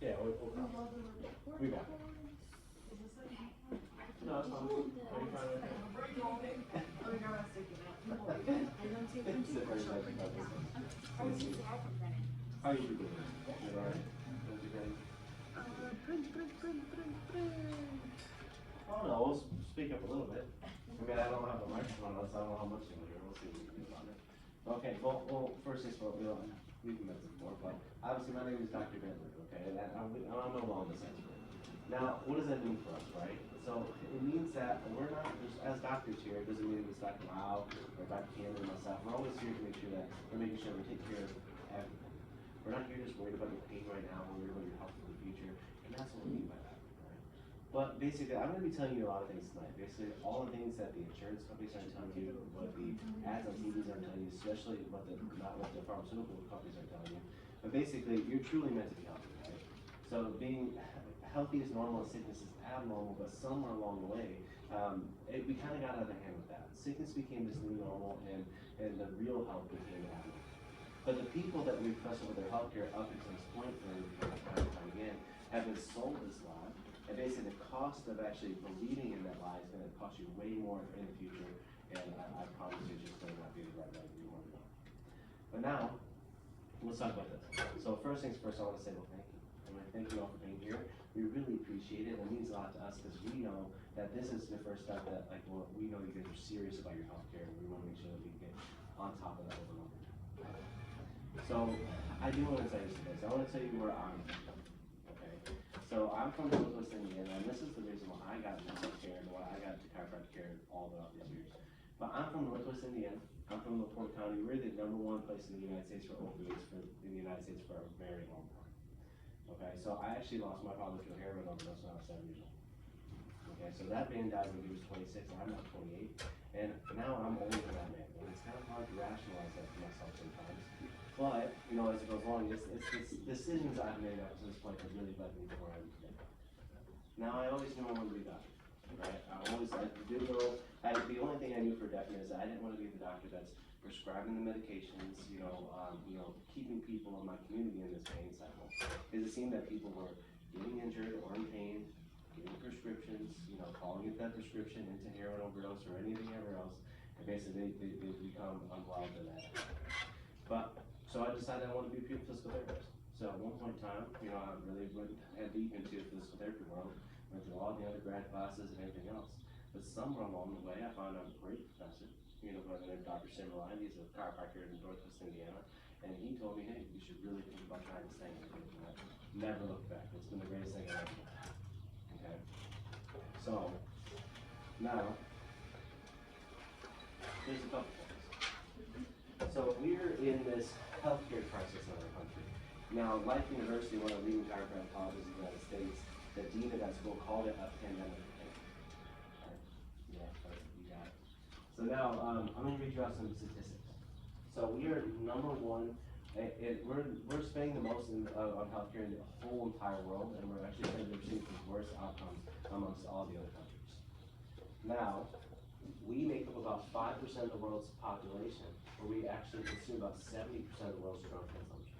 Yeah, we'll we got it. No, it's fine. Are you fine with that? How you doing? You alright? Don't you think? Oh no, we'll speak up a little bit. I mean, I don't have a microphone on, so I don't know how much you'll hear. We'll see what we can do about it. Okay, well, first things first, we've met before, but obviously my name is Dr. Bentley, okay, and I'm a wellness expert. Now, what does that mean for us, right? So it means that we're not just as doctors here. It doesn't mean it's Dr. Lau or Dr. Cameron or myself. We're always here to make sure that we're making sure we take care of everything. We're not here just worried about your pain right now. We're worried about your health in the future, and that's what we mean by that, right? But basically, I'm going to be telling you a lot of things tonight. Basically, all the things that the insurance companies are telling you, what the ads on TVs are telling you, especially not what the pharmaceutical companies are telling you. But basically, you're truly meant to be healthy, right? So being healthy is normal and sickness is abnormal, but somewhere along the way, we kind of got out of hand with that. Sickness became this new normal, and the real health became abnormal. But the people that we trust with their healthcare up until this point, and time and time again, have been sold this lie. And basically, the cost of actually believing in that lie is going to cost you way more in the future. And I promise you, it's just going to not be the right way you want to go. But now, let's talk about this. So first things first, I want to say, well, thank you. I want to thank you all for being here. We really appreciate it. It means a lot to us because we know that this is the first step that, like, well, we know you guys are serious about your healthcare, and we want to make sure that we get on top of that over and over. So I do want to tell you some things. I want to tell you where I'm from. Okay. So I'm from Northwest Indiana, and this is the reason why I got into healthcare and why I got into chiropractic care all throughout these years. But I'm from Northwest Indiana. I'm from LaPorte County. We're the #1 place in the United States for opioids in the United States for a very long time. Okay, so I actually lost my father to a heroin overdose when I was 7 years old. Okay, so that man died when he was 26, and I'm not 28, and now I'm older than that man, and it's kind of hard to rationalize that for myself sometimes. But, you know, as it goes along, it's decisions I've made up to this point that really led me to where I am today. Now, I always knew I wanted to be a doctor, right? The only thing I knew for definite is that I didn't want to be the doctor that's prescribing the medications, keeping people in my community in this pain cycle. Because it seemed that people were getting injured or in pain, getting prescriptions, calling it that prescription into heroin overdose or anything ever else, and basically they become unwell to that. But, so I decided I wanted to be a physical therapist. So at one point in time, I really went head deep into the physical therapy world, went through all the undergrad classes and everything else. But somewhere along the way, I found a great professor, by the name of Dr. Bentley. He's a chiropractor in Northwest Indiana, and he told me, hey, you should really think about trying this thing. And I never looked back. It's been the greatest thing I've ever done. Okay? So, now, there's a couple things. So we're in this healthcare crisis in our country. Now, Life University, one of the leading chiropractic colleges in the United States, the dean of that school called it a pandemic. Yeah, you got it. So now, I'm going to read you out some statistics. So we are #1. We're spending the most on healthcare in the whole entire world, and we're actually receiving the worst outcomes amongst all the other countries. Now, we make up about 5% of the world's population, where we actually consume about 70% of the world's drug consumption.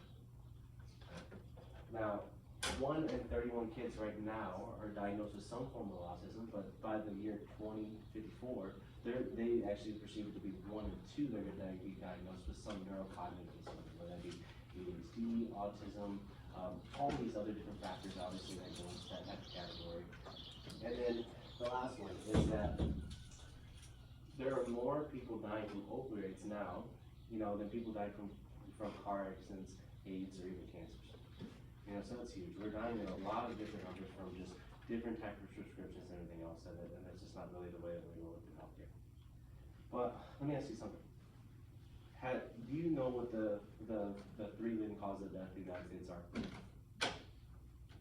Now, 1 in 31 kids right now are diagnosed with some form of autism, but by the year 2054, they actually perceive it to be 1 in 2 that are going to be diagnosed with some neurocognitive disorder, whether that be ADHD, autism, all these other different factors obviously that go into that category. And then the last one is that there are more people dying from opioids now, than people dying from car accidents, AIDS, or even cancers. So that's huge. We're dying in a lot of different numbers from just different types of prescriptions and everything else, and that's just not really the way that we look at healthcare. But let me ask you something. Do you know what the 3 leading causes of death in the United States are?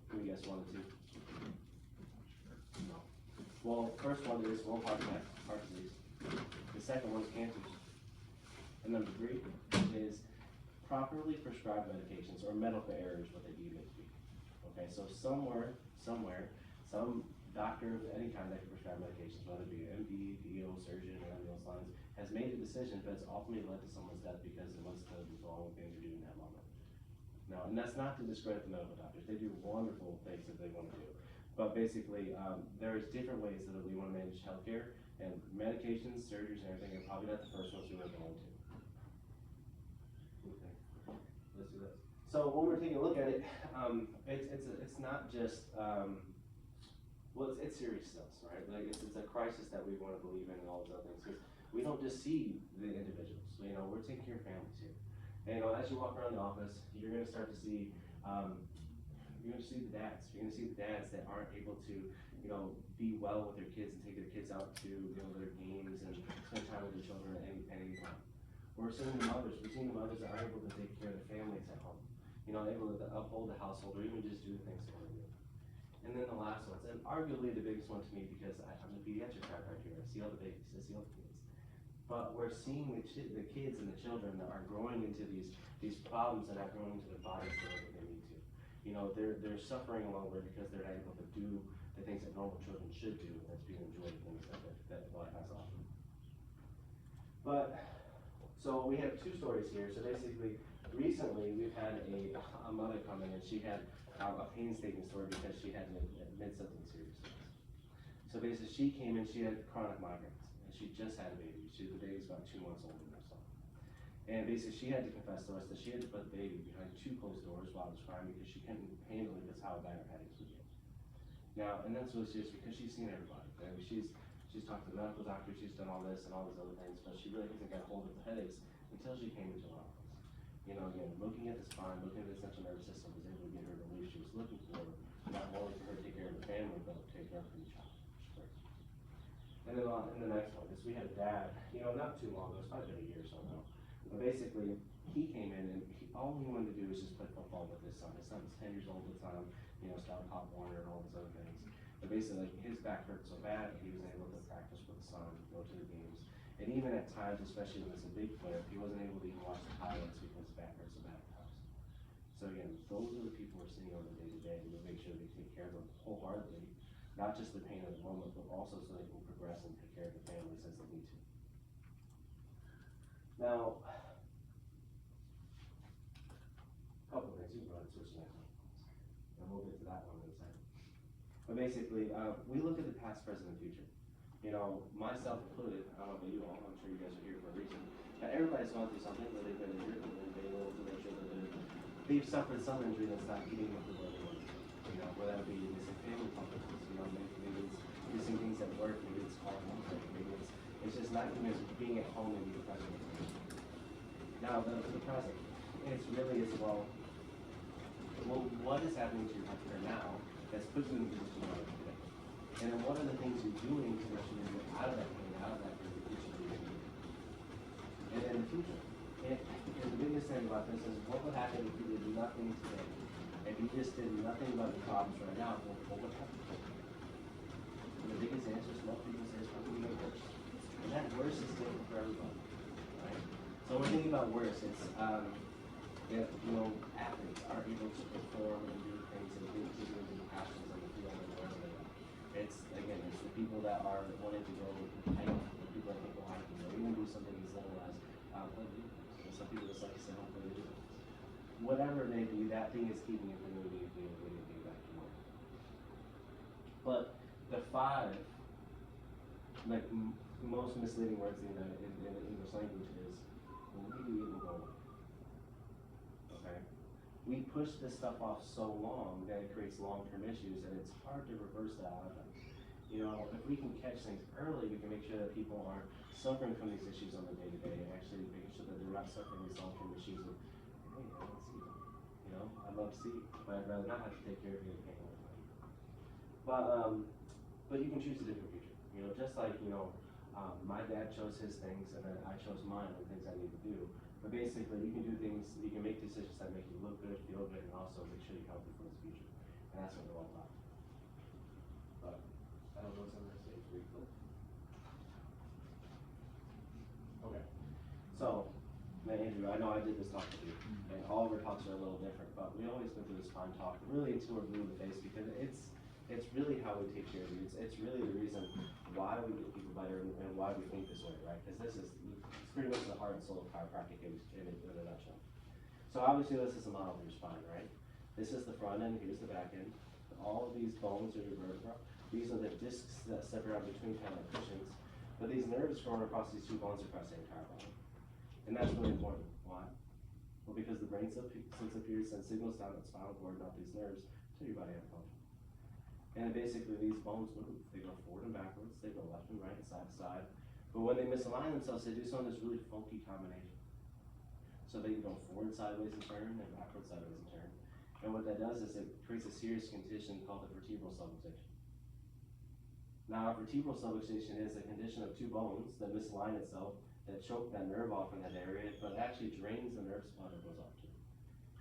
Can we guess 1 and 2? No. Well, first one is heart attack, heart disease. The second one is cancers. And number 3 is properly prescribed medications, or medical errors, what they deem it to be. Okay, so somewhere, some doctor of any kind that can prescribe medications, whether it be an MD, DO, surgeon, or any of those lines, has made a decision, but it's ultimately led to someone's death because it was the wrong thing to do in that moment. Now, and that's not to discredit the medical doctors. They do wonderful things that they want to do. But basically, there's different ways that we want to manage healthcare, and medications, surgeries, and everything are probably not the first ones we would go into. Okay, let's do this. So when we're taking a look at it, it's not just, well, it's serious stuff, right? Like it's a crisis that we want to believe in and all those other things, because we don't just see the individuals. You know, we're taking care of families here. And you know, as you walk around the office, you're going to start to see, you're going to see the dads. You're going to see the dads that aren't able to, you know, be well with their kids and take their kids out to, you know, their games and spend time with their children at any time. We're seeing the mothers. We're seeing the mothers that aren't able to take care of their families at home. You know, able to uphold the household or even just do the things they want to do. And then the last ones, and arguably the biggest one to me, because I'm the pediatric chiropractor here. I see all the babies. I see all the kids. But we're seeing the kids and the children that are growing into these problems that are growing into their bodies the way that they need to. You know, they're suffering along the way because they're not able to do the things that normal children should do, that's being enjoyed, things that life has to offer. But, so we have two stories here. So basically, recently we've had a mother come in and she had a painstaking story because she had to admit something serious. So basically she came in, she had chronic migraines, and she just had a baby. The baby's about 2 months old or so. And basically she had to confess to us that she had to put the baby behind 2 closed doors while it was crying because she couldn't handle it, because how bad her headaches would get. Now, and that's really serious because she's seen everybody. I mean, she's talked to the medical doctor, she's done all this and all these other things, but she really hasn't got hold of the headaches until she came into our office. You know, again, looking at the spine, looking at the central nervous system was able to get her the relief she was looking for, not only for her to take care of the family, but to take care of the child. And then in the next one, we had a dad, you know, not too long ago, it's probably been a year or so now, but basically, he came in and all he wanted to do was just play football with his son. His son was 10 years old at the time, you know, started Pop Warner and all these other things. But basically, like, his back hurt so bad, he was able to practice with the son, go to the games. And even at times, especially when it's a big player, he wasn't able to even watch the highlights because his back hurt so bad at times. So again, those are the people we're seeing on the day-to-day, and we make sure they take care of them wholeheartedly, not just the pain of the moment, but also so they can progress and take care of the families as they need to. Now, a couple of things, you can go ahead and switch to the next one. And we'll get to that one in a second. But basically, we look at the past, present, and future. You know, myself included, I don't know about you all, I'm sure you guys are here for a reason. But everybody's gone through something where they've been injured, and they're able to make sure that they've suffered some injury that's not keeping up with what they want to do. You know, whether that be missing family functions, you know, maybe it's missing things at work, maybe it's calling home sick, maybe it's just not being at home and being present. Now, the present, it's really as well, what is happening to your healthcare now that's put you in the position you're in today? And then what are the things you're doing to make sure you get out of that pain, out of that pain, that you should be doing? And in the future, and the biggest thing about this is what would happen if you did nothing today? If you just did nothing about the problems right now, what would happen? And the biggest answer is most people say it's probably get worse. And that worse is different for everybody, right? So when we're thinking about worse, it's if, you know, athletes are able to perform and do things and do the passions on the field and wherever they are. It's the people that are wanting to go hiking, the people that can go hiking, or even do something as little as play video games. Some people just like to sit home and play video games. Whatever it may be, that thing is keeping you from moving and getting back to work. But the 5, like most misleading words in the English language is, well, maybe it will go away. Okay? We push this stuff off so long that it creates long-term issues, and it's hard to reverse that outcome. You know, if we can catch things early, we can make sure that people aren't suffering from these issues on the day-to-day, and actually making sure that they're not suffering these long-term issues of, hey, I don't see them. You know, I'd love to see you, but I'd rather not have to take care of you and pay more money. But you can choose a different future. You know, just like, you know, my dad chose his things, and then I chose mine and things I need to do. But basically, you can do things, you can make decisions that make you look good, feel good, and also make sure you're healthy for the future. And that's what they're all about. But I don't know what's on that stage. Pretty cool. Okay. So, now Andrew, I know I did this talk with you, and all of our talks are a little different, but we always go through this spine talk really until we're blue in the face, because it's really how we take care of you. It's really the reason why we get people better and why we think this way, right? Because this is pretty much the heart and soul of chiropractic in a nutshell. So obviously this is a model of your spine, right? This is the front end, here's the back end. All of these bones are your vertebra. These are the discs that separate between kind of like cushions. But these nerves going across these two bones across the entire body. And that's really important. Why? Well, because the brain sends up here, sends signals down the spinal cord, not these nerves, to your body have function. And basically these bones move. They go forward and backwards, they go left and right and side to side. But when they misalign themselves, they do something that's really funky combination. So they can go forward sideways and turn, and backward sideways and turn. And what that does is it creates a serious condition called the vertebral subluxation. Now, vertebral subluxation is a condition of two bones that misalign itself, that choke that nerve off in that area, but actually drains the nerve supply that goes off to it.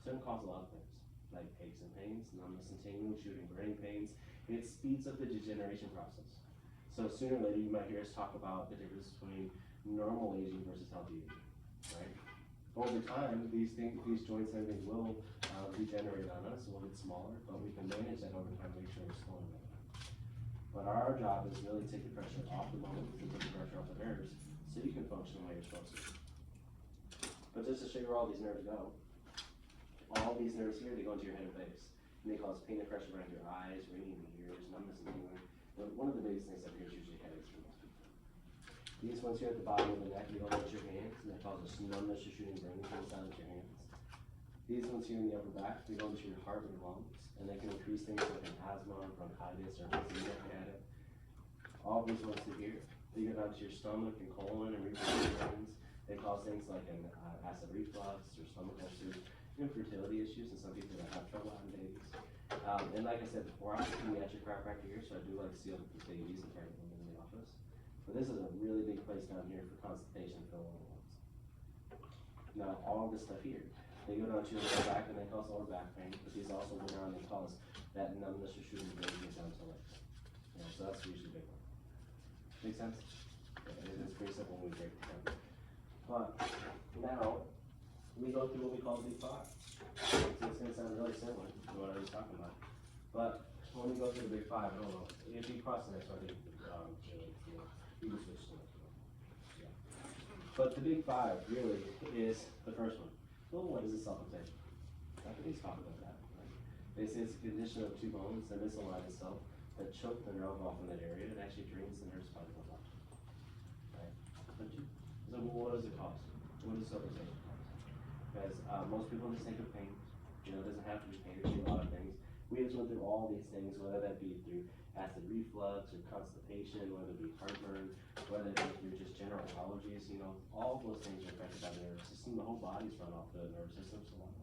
So it can cause a lot of things, like aches and pains, numbness and tingling, shooting brain pains. It speeds up the degeneration process. So sooner or later, you might hear us talk about the difference between normal aging versus healthy aging, right? Over time, these joints and everything will degenerate on us, we'll get smaller, but we can manage that over time, make sure we're slowing that down. But our job is really to take the pressure off the bones and take the pressure off the nerves so you can function the way you're supposed to. But just to show you where all these nerves go, all these nerves here, they go into your head and face. And they cause pain and pressure around your eyes, ringing in the ears, numbness and tingling. But one of the biggest things up here is usually headaches for most people. These ones here at the bottom of the neck, they go into your hands, and that causes numbness or shooting brain pains down into your hands. These ones here in the upper back, they go into your heart and lungs, and they can increase things like an asthma, bronchitis, or emphysema if you had it. All these ones here, they go down to your stomach and colon and reproductive organs. They cause things like an acid reflux or stomach ulcers, infertility issues, and some people that have trouble having babies. And like I said before, I'm a pediatric chiropractor here, so I do like to see other people's babies and try to bring them in the office. But this is a really big place down here for constipation for the little ones. Now, all this stuff here, they go down to your lower back and they cause lower back pain, but these also go down and cause that numbness or shooting brain down to legs. You know, so that's usually a big one. Make sense? Yeah, it's pretty simple when we break it down. But now, we go through what we call the big five. So it's going to sound really similar to what I was talking about. But when we go through the big five, I don't know, if you cross the next one, you can switch to the next one. Yeah. But the big five really is the first one. Well, what is a subluxation? Let's talk about that. Right? They say it's a condition of two bones that misalign itself, that choke the nerve off in that area, and actually drains the nerve supply that goes off. Right? So what does it cause? What does subluxation cause? Because most people just think of pain. You know, it doesn't have to be pain, it can be a lot of things. We just went through all these things, whether that be through acid reflux or constipation, whether it be heartburn, whether it be through just general allergies, you know, all of those things are affected by the nervous system. The whole body's run off the nervous system, so on.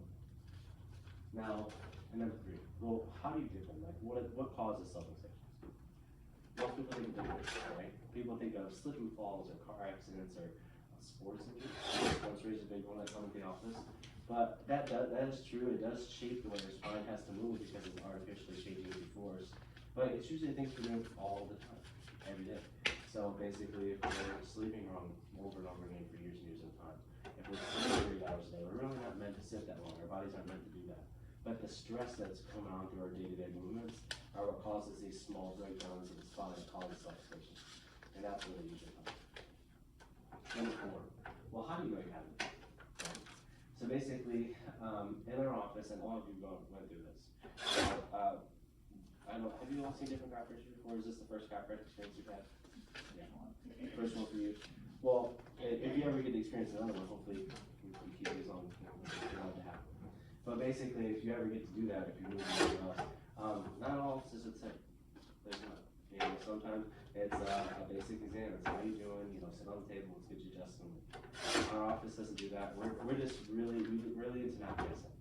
Now, and number three, well, how do you get them? Like, what causes subluxations? Most people think of injuries, right? People think of slip and falls or car accidents or sports injuries. Sports injuries is a big one that come into the office. But that is true. It does shape the way your spine has to move because it's artificially shaping the force. But it's usually things we're doing all the time, every day. So basically, if we're sleeping wrong over and over again for years and years at a time, if we're sleeping 3 hours a day, we're really not meant to sit that long. Our bodies aren't meant to do that. But the stress that's coming on through our day-to-day movements are what causes these small breakdowns in the spine that causes subluxation. And that's what they usually cause. Number four, well, how do you know you have it? Right? So basically, in our office, and all of you went through this. I don't know, have you all seen different chiropractors before? Is this the first chiropractic experience you've had? Yeah. First one for you. Well, if you ever get to experience another one, hopefully we can keep these on to happen. But basically, if you ever get to do that, if you're moving somewhere else, not all offices would say. There's not. You know, sometimes it's a basic exam. It's how you doing, you know, sit on the table, let's get you adjusted. Our office doesn't do that. We're just really into not guessing.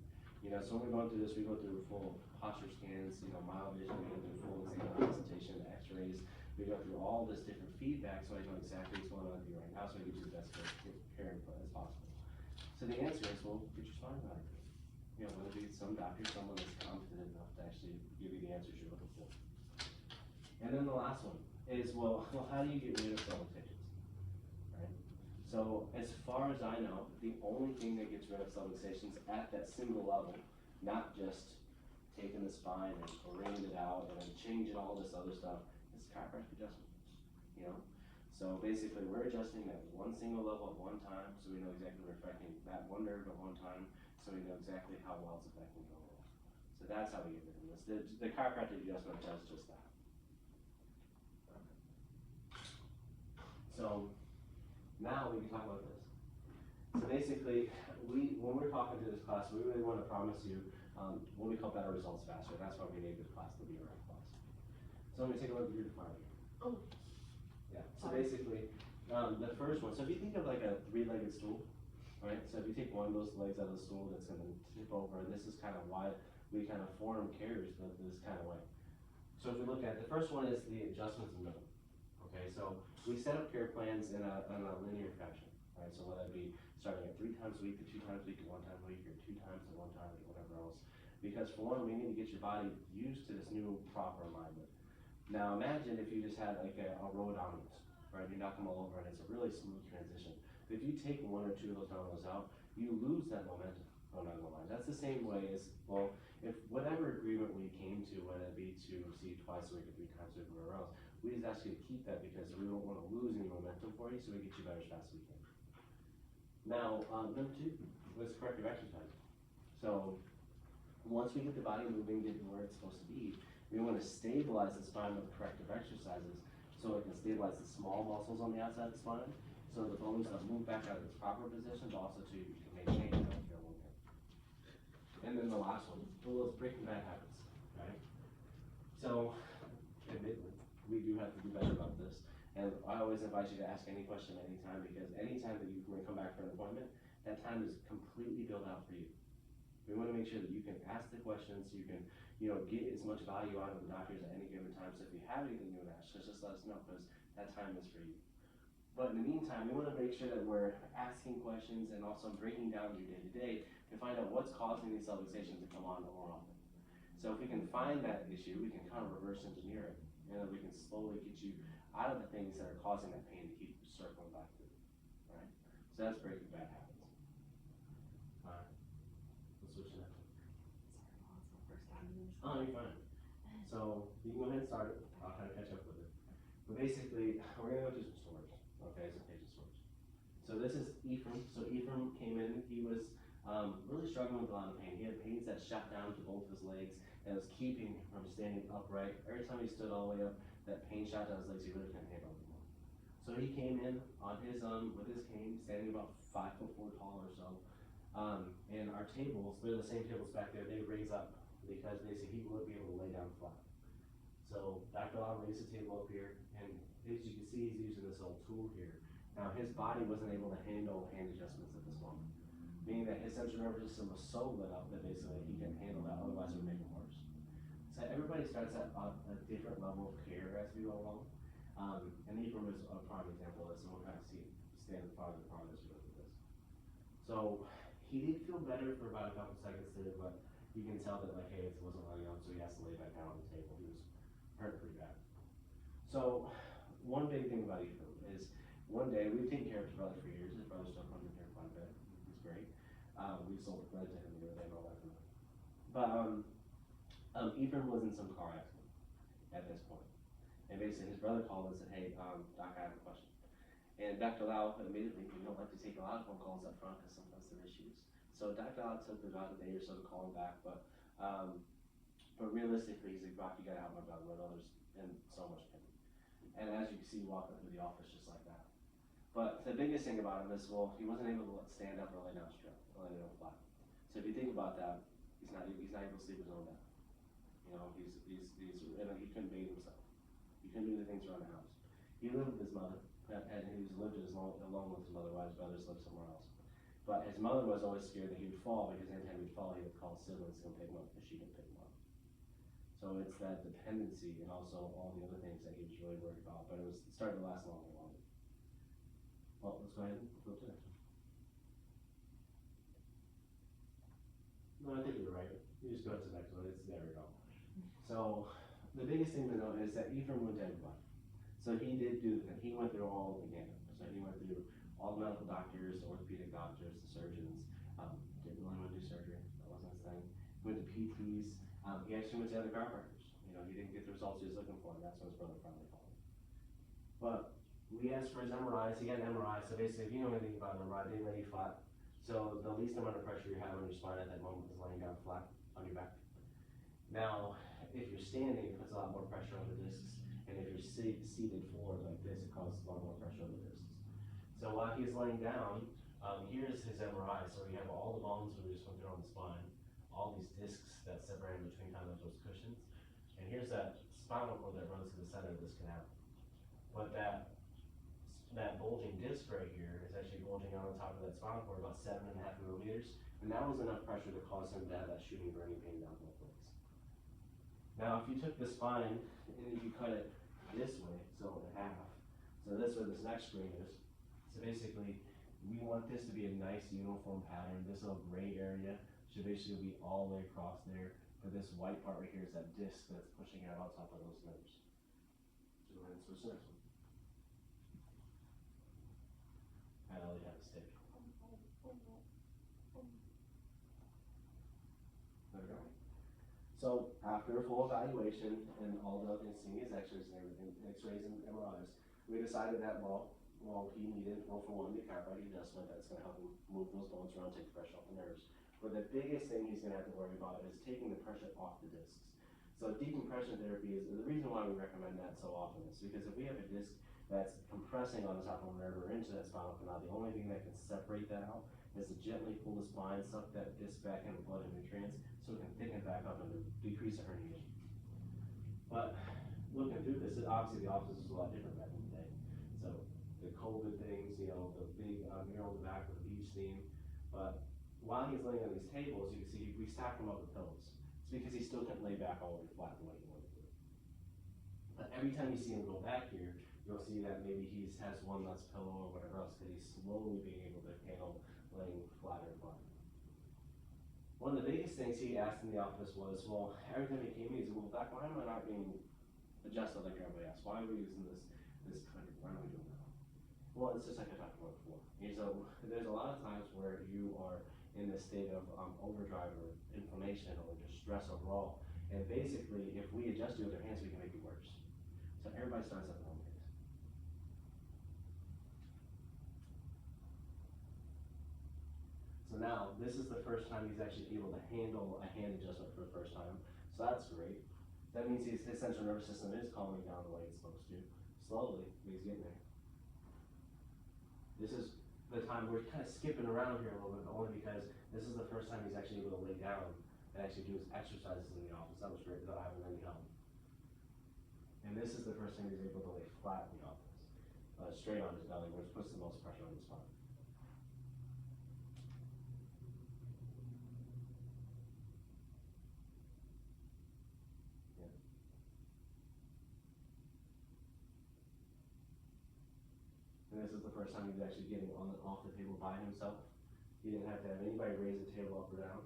You know, so when we're going through this, we go through full posture scans, you know, mild vision, we go through full exam presentation, x-rays. We go through all this different feedback so I know exactly what's going on with you right now so I get you the best care input as possible. So the answer is, well, get your spine evaluated. You know, whether it be some doctor, someone that's competent enough to actually give you the answers you're looking for. And then the last one is, well, how do you get rid of subluxations? Right? So as far as I know, the only thing that gets rid of subluxations at that single level, not just taking the spine and careening it out and then changing all this other stuff, is chiropractic adjustment. You know? So basically we're adjusting at one single level at one time, so we know exactly we're affecting that one nerve at one time, so we know exactly how well it's affecting the overall. So that's how we get rid of this. The chiropractic adjustment does just that. So now we can talk about this. So basically, when we're talking to this class, we really want to promise you what we call better results faster. That's why we named this class the BRF class. So let me take a look at your defining. Oh. Yeah. So basically, the first one. So if you think of like a three-legged stool, right? So if you take one of those legs out of the stool, that's going to tip over. And this is kind of why we kind of form carriers this kind of way. So if we look at the first one is the adjustments in the middle. Okay. So we set up care plans in a linear fashion, right? So whether it be starting at 3 times a week to 2 times a week to 1 time a week or 2 times to 1 time or whatever else. Because for one, we need to get your body used to this new proper alignment. Now imagine if you just had like a row of dominoes, right? You knock them all over and it's a really smooth transition. But if you take 1 or 2 of those dominoes out, you lose that momentum along the line. That's the same way as, well, if whatever agreement we came to, whether it be to see you twice a week or 3 times a week or whatever else, we just ask you to keep that because we don't want to lose any momentum for you, so we get you better as fast as we can. Now, number 2 was corrective exercise. So once we get the body moving, getting where it's supposed to be, we want to stabilize the spine with corrective exercises so it can stabilize the small muscles on the outside of the spine, so the bones don't move back out of its proper position, but also so you can maintain it if you're moving. And then the last one, was breaking bad habits, right? So, admittedly, we do have to do better about this. And I always invite you to ask any question anytime, because anytime that you can come back for an appointment, that time is completely built out for you. We want to make sure that you can ask the questions, you can, get as much value out of the doctors at any given time. So if you have anything you want to ask, just let us know, because that time is for you. But in the meantime, we want to make sure that we're asking questions and also breaking down your day-to-day to find out what's causing these subluxations to come on more often. So if we can find that issue, we can kind of reverse engineer it, and then we can slowly get you out of the things that are causing that pain to keep circling back through, right? So that's breaking bad habits. All right, let's switch it up. Oh, you're fine. So you can go ahead and start it. I'll kind of catch up with it. But basically, we're gonna go through some stories. Okay, some patient stories. So this is Ephraim. So Ephraim came in. He was really struggling with a lot of pain. He had pains that shot down to both his legs and was keeping him from standing upright. Every time he stood all the way up, that pain shot down his legs. He really couldn't handle it anymore. So he came in on his with his cane, standing about 5'4" tall or so. And our tables, they're the same tables back there. They raise up because they say he wouldn't be able to lay down flat. So Dr. Lau raised the table up here, and as you can see, he's using this old tool here. Now his body wasn't able to handle hand adjustments at this moment, meaning that his central nervous system was so lit up that basically he couldn't handle that, otherwise it would make him worse. So everybody starts at a different level of care as we go along. And Ephraim is a prime example of this, and we'll kind of stand farther apart as we look at this. So he did feel better for about a couple seconds there, but you can tell that like, hey, it wasn't running up, so he has to lay back down on the table. He was hurt pretty bad. So one big thing about Ephraim is one day we've taken care of his brother for years. His brother still comes in here quite a bit. He's great. We sold the bread to him the other day and all that. But Ephraim was in some car accident at this point. And basically his brother called and said, hey, Doc, I have a question. And Dr. Lau immediately, we don't like to take a lot of phone calls up front because sometimes there are issues. So Dr. Lau took about a day or so to call him back, but realistically, he's like, Doc, you gotta help my brother. My brother's in so much pain. And as you can see, walking through the office just like that. But the biggest thing about him is, well, he wasn't able to stand up or lay down straight, or lay down flat. So if you think about that, he's not able to sleep his own bed. He couldn't bathe himself. He couldn't do the things around the house. He lived with his mother, and he lived alone with his mother while his brothers lived somewhere else. But his mother was always scared that he would fall, because anytime he'd fall, he would call siblings to come pick him up, because she didn't pick him up. So it's that dependency and also all the other things that he was really worried about, but it started to last longer and longer. Well, let's go ahead and flip to the next one. No, I think you're right. You just go to the next one. There we go. So the biggest thing to note is that Ephraim went to everybody. So he did do the thing. He went through all the gamut. So he went through all the medical doctors, the orthopedic doctors, the surgeons. Didn't really want to do surgery. That wasn't his thing. Went to PTs. He actually went to other chiropractors. He didn't get the results he was looking for, and that's when his brother finally called him. But we asked for his MRIs. He got an MRI. So basically, if you know anything about an MRI, they lay flat. So the least amount of pressure you have on your spine at that moment is laying down flat on your back. Now, if you're standing, it puts a lot more pressure on the discs, and if you're seated forward like this, it causes a lot more pressure on the discs. So while he's laying down, here's his MRI. So we have all the bones we just went through on the spine, all these discs that separate in between kind of those cushions, and here's that spinal cord that runs to the center of this canal. But that bulging disc right here is actually bulging out on top of that spinal cord about 7.5 millimeters, and that was enough pressure to cause him to have that shooting burning pain down both legs. Now, if you took the spine and if you cut it this way, so in half, so this where this next screen is, so basically, we want this to be a nice uniform pattern. This little gray area should basically be all the way across there, but this white part right here is that disc that's pushing out on top of those nerves. So go ahead and switch to the next one. And I'll have a stick. There we go. So after a full evaluation and all the other things, seeing his x-rays and everything, x-rays and MRIs, we decided that well, he needed, well, for one, the chiropractic adjustment that's going to help him move those bones around, take the pressure off the nerves. But the biggest thing he's going to have to worry about is taking the pressure off the discs. So decompression therapy is the reason why we recommend that so often is because if we have a disc that's compressing on the top of the nerve or into that spinal canal, the only thing that can separate that out is to gently pull the spine, suck that disc back into blood and nutrients so it can thicken back up and decrease the herniation. But looking through this, obviously the office was a lot different back in the day. So the COVID things, you know, the big mural in the back with the beach theme. But while he's laying on these tables, you can see we stacked him up with pillows. It's because he still couldn't lay back all the way flat the way he wanted to. But every time you see him go back here, you'll see that maybe he has one less pillow or whatever else because he's slowly being able to handle laying flatter and flatter. One of the biggest things he asked in the office was, well, every time he came in, he said, well, Doc, why am I not being adjusted like everybody else? Why are we using this country? Why are we doing that? Well, it's just like I talked about before. And so there's a lot of times where you are in this state of overdrive or inflammation or just stress overall. And basically, if we adjust you with our hands, we can make it worse. So everybody starts at their own pace. So now, this is the first time he's actually able to handle a hand adjustment for the first time. So that's great. That means his central nervous system is calming down the way it's supposed to. Slowly, but he's getting there. This is the time we're kind of skipping around here a little bit, only because this is the first time he's actually able to lay down and actually do his exercises in the office. That was great without having any help. And this is the first time he's able to lay flat in the office, straight on his belly, which puts the most pressure on the spine. And this is the first time he's actually getting on and off the table by himself. He didn't have to have anybody raise the table up or down.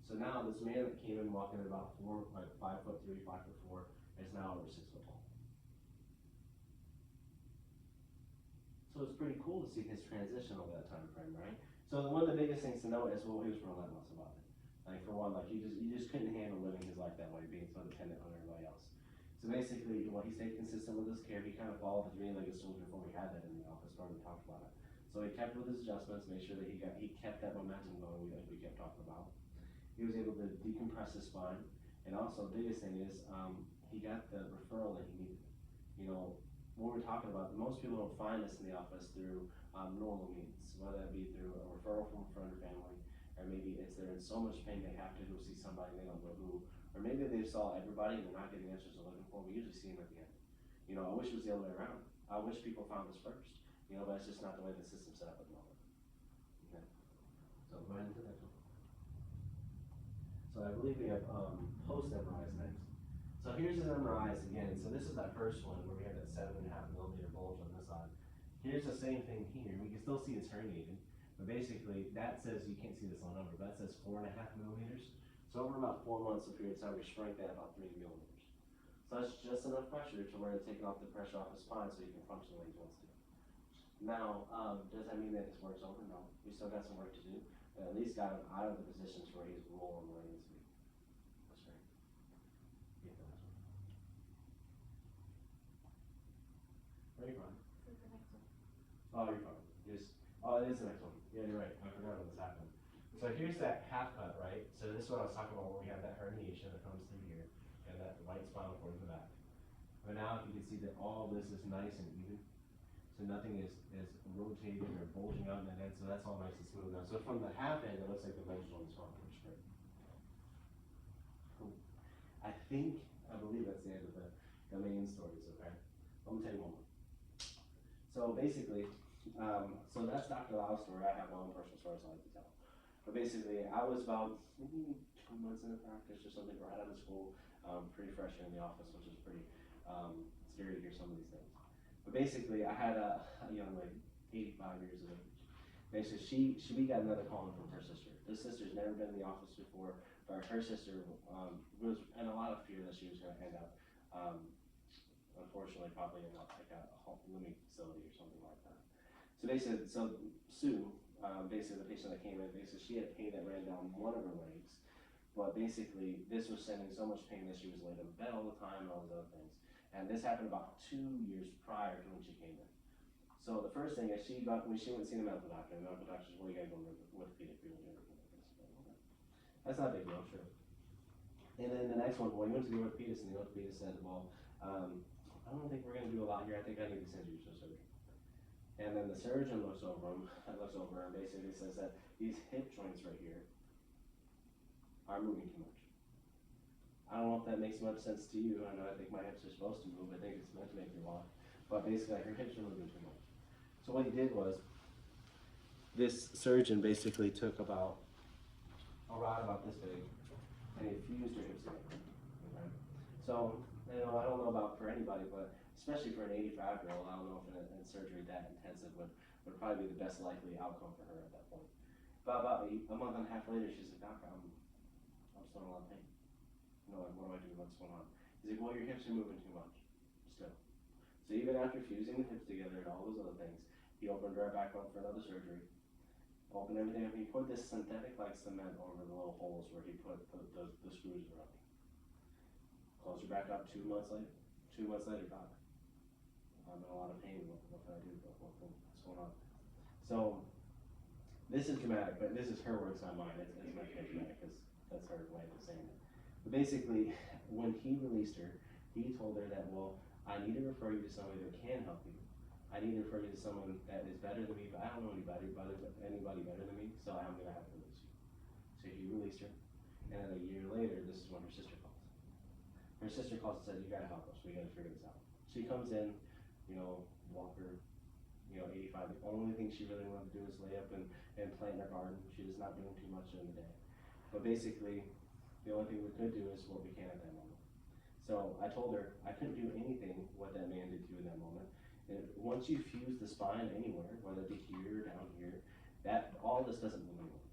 So now this man that came in walking at about 5'3", 5'4", is now over 6 foot tall. So it's pretty cool to see his transition over that time frame, right? So one of the biggest things to know is, well, he was relentless about it. Like for one, like you just couldn't handle living his life that way, being so dependent on everybody else. So basically, he stayed consistent with his care. He kind of followed the three-legged stool before we had that in the office, where we talked about it. So he kept with his adjustments, made sure that he kept that momentum going, like we kept talking about. He was able to decompress his spine, and also the biggest thing is he got the referral that he needed. You know, what we're talking about, most people don't find this in the office through normal means, whether that be through a referral from a friend or family, or maybe it's they're in so much pain they have to go see somebody they don't know who, or maybe they saw everybody and they're not getting the answers they're looking for. We usually see them at the end. You know, I wish it was the other way around. I wish people found us first. You know, but it's just not the way the system's set up at the moment. Okay. So go ahead and do that. So I believe we have post MRIs next. So here's his MRIs again. So this is that first one where we have that 7.5 millimeter bulge on this side. Here's the same thing here. We can still see it's herniated, but basically that says, you can't see this on number, but that says 4.5 millimeters. So over about 4 months of period of time, we shrank that about 3 millimeters. So that's just enough pressure to where it's taking off the pressure off his spine so he can function the way he wants to. Now, does that mean that his work's over? No. We still got some work to do, but at least got him out of the positions where he's rolling where he needs to be. That's right. you're fine. Oh, you're fine. Oh, it is the next one. Yeah, you're right. I forgot when this happened. So here's that half cut, right? So this is what I was talking about when we have that herniation that comes through here and that right spinal cord in the back. But now if you can see that all this is nice and even. So nothing is rotated or bulging out in that end, so that's all nice and smooth now. So from the half end, it looks like the bulge on the spinal cord is great. Cool. I believe that's the end of the main stories, okay? Let me tell you one more. So basically, so that's Dr. Lau's story. I have my own personal stories I like to tell. But basically, I was about maybe 2 months into practice or something, right out of school, pretty fresh in the office, which is pretty scary to hear some of these things. But basically, I had a young lady, 85 years of age. Basically, we got another calling from her sister. This sister's never been in the office before, but her sister was in a lot of fear that she was going to end up, unfortunately, probably in like a home living facility or something like that. So basically, Sue, basically the patient that came in, basically she had pain that ran down one of her legs, but basically this was sending so much pain that she was laid in bed all the time and all those other things. And this happened about 2 years prior to when she came in. So the first thing is when she went to see the medical doctor says, well, you gotta go with orthopedic field and everything like this. That's not a big deal, sure. And then the next one, well, he went to the orthopedist and the orthopedist said, well, I don't think we're gonna do a lot here. I think I need to send you to surgery. And then the surgeon looks over and basically says that these hip joints right here are moving too much. I don't know if that makes much sense to you. I think my hips are supposed to move. I think it's meant to make me walk. But basically, her hips are moving too much. So what he did was, this surgeon basically took a rod about this big, and he fused her hips together. Okay? So, I don't know about for anybody, but especially for an 85-year-old, I don't know if a surgery that intensive would probably be the best likely outcome for her at that point. But about a month and a half later, she's like, Doc, I'm still in a lot of pain. Like, what do I do? What's going on? He's like, well, your hips are moving too much, still. So even after fusing the hips together and all those other things, he opened her back up for another surgery, opened everything up, and he put this synthetic like cement over the little holes where he put the screws around. Closed her back up 2 months later. 2 months later, Doc, I'm in a lot of pain. What can I do? What's going on? So this is dramatic, but this is her words, not mine. It's not dramatic because that's her way of saying it. But basically, when he released her, he told her that, well, I need to refer you to somebody that can help you. I need to refer you to someone that is better than me, but I don't know anybody better than me, so I'm going to have to release you. So he released her, and then a year later, this is when her sister calls. Her sister calls and says, you got to help us, we got to figure this out. She comes in, walker, 85. The only thing she really wanted to do is lay up and plant in her garden. She was not doing too much during the day. But basically, the only thing we could do is what we can at that moment. So I told her I couldn't do anything what that man did to you in that moment. And once you fuse the spine anywhere, whether it be here or down here, that all this doesn't move anymore.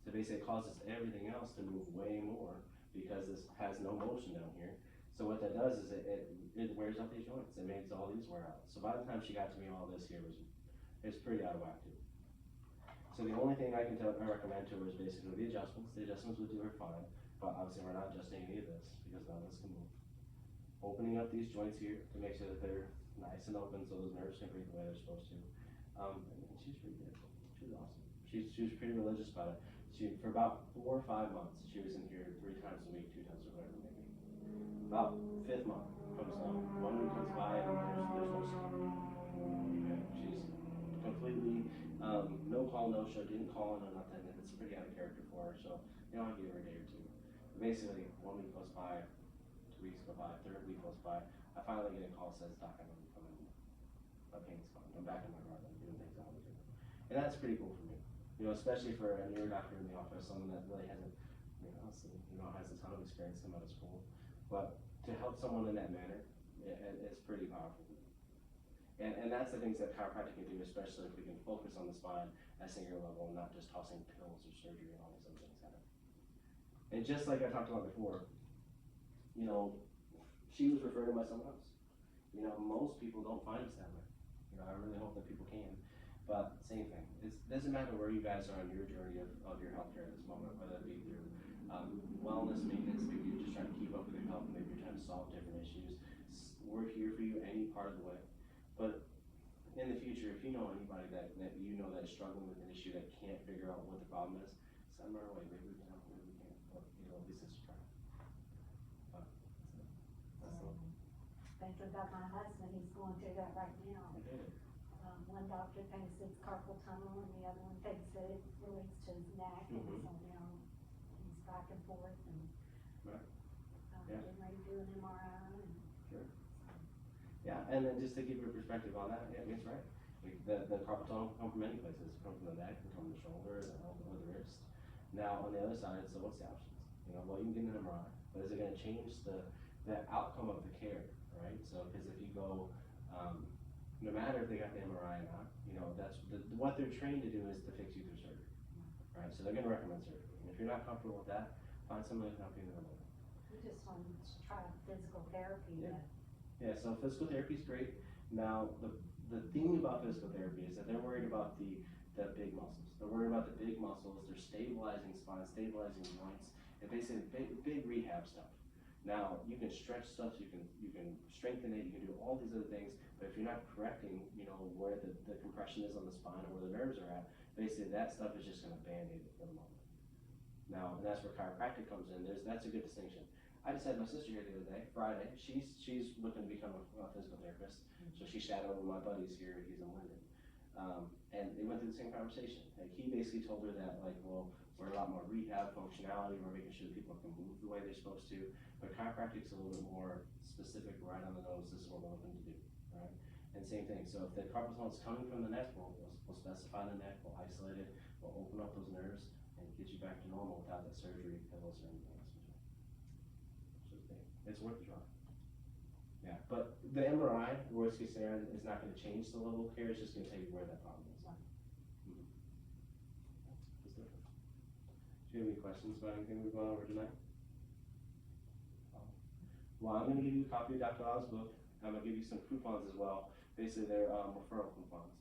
So basically it causes everything else to move way more because this has no motion down here. So what that does is it wears out these joints. It makes all these wear out. So by the time she got to me, all this here was pretty out of whack too. So the only thing I recommend to her is basically the adjustments. The adjustments would do her fine. But obviously we're not adjusting any of this because none of this can move. Opening up these joints here to make sure that they're nice and open so those nerves can breathe the way they're supposed to. And she's pretty good. She was awesome. She was pretty religious about it. For about 4 or 5 months, she was in here 3 times a week, 2 times a week, maybe. About 5th month comes along. 1 week comes by and there's no sleep. Okay? She's completely, no call, no show, didn't call in or nothing, and it's pretty out of character for her, so I give her a day or 2. Basically, 1 week goes by, 2 weeks go by, 3rd week goes by. I finally get a call that says, Doc, I'm going to be coming in. My pain's gone. I'm back in my garden. I'm doing things I want to do. And that's pretty cool for me. Especially for a newer doctor in the office, someone that really hasn't, has a ton of experience coming out of school. But to help someone in that manner, it's pretty powerful. And that's the things that chiropractic can do, especially if we can focus on the spine at a singular level and not just tossing pills or surgery and all these other things at it. And just like I talked about before, she was referred to by someone else. Most people don't find us that way. I really hope that people can. But same thing. It doesn't matter where you guys are on your journey of your healthcare at this moment, whether it be through wellness, maintenance, maybe you're just trying to keep up with your health, maybe you're trying to solve different issues. We're here for you any part of the way. But in the future, if you know anybody that you know that is struggling with an issue that can't figure out what the problem is, send them our way. Maybe we can help, maybe we can't. But, you know, at least it's a try. But, that's all. Think about my husband, he's going through that right now. I get it. One doctor thinks it's carpal tunnel and the other one thinks that it relates to his neck, and so now he's back and forth and. Right. Yeah. Getting ready to do an MRI and. Sure. Yeah, and then just to give you a perspective on that, yeah, it's right. Like the carpal tunnel can come from many places. It can come from the neck, it can come from the shoulder, the elbow, or the wrist. Now, on the other side, so what's the options? You know, well, you can get an MRI, but is it gonna change the outcome of the care, right? So, because if you go, no matter if they got the MRI or not, you know, that's, what they're trained to do is to fix you through surgery, right? So they're gonna recommend surgery. And if you're not comfortable with that, find somebody who can help you in the moment. We just wanted to try physical therapy. Yeah. Yeah, so physical therapy is great. Now, the thing about physical therapy is that they're worried about the big muscles. They're worried about the big muscles. They're stabilizing spine, stabilizing joints. And basically big rehab stuff. Now, you can stretch stuff, you can strengthen it, you can do all these other things, but if you're not correcting, you know, where the compression is on the spine or where the nerves are at, basically that stuff is just gonna band-aid it for the moment. Now, and that's where chiropractic comes in. That's a good distinction. I just had my sister here the other day, Friday. She's looking to become a physical therapist, so she shadowed one of my buddies here. He's in Linden, and they went through the same conversation. Like he basically told her that, like, well, we're a lot more rehab functionality. We're making sure that people can move the way they're supposed to. But chiropractic's a little bit more specific, right on the nose. This is what we're looking to do, right? And same thing. So if the carpal tunnel is coming from the neck, we'll specify the neck. We'll isolate it. We'll open up those nerves and get you back to normal without that surgery, pills, or anything else. It's worth a try. Yeah, but the MRI, worst case scenario, is not going to change the level of care. It's just going to tell you where that problem is. It's different. Do you have any questions about anything we've gone over tonight? Well, I'm going to give you a copy of Dr. Oz' book. I'm going to give you some coupons as well. Basically, they're referral coupons.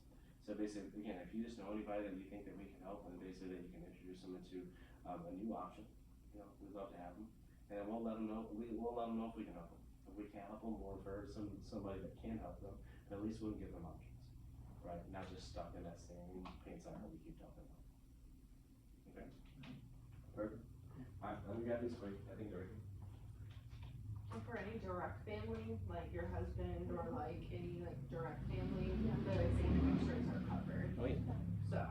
So basically, again, if you just know anybody that you think that we can help, and basically that you can introduce them into a new option, you know, we'd love to have them. And we'll let them know. We'll let them know if we can help them. If we can't help them, we'll refer somebody that can help them. But at least we'll give them options, right? Not just stuck in that same pain cycle we keep talking about. Okay. Perfect. All right, let me grab these for you. I think they're ready. And for any direct family, like your husband or like any like direct family, the same insurance are covered. Oh yeah. So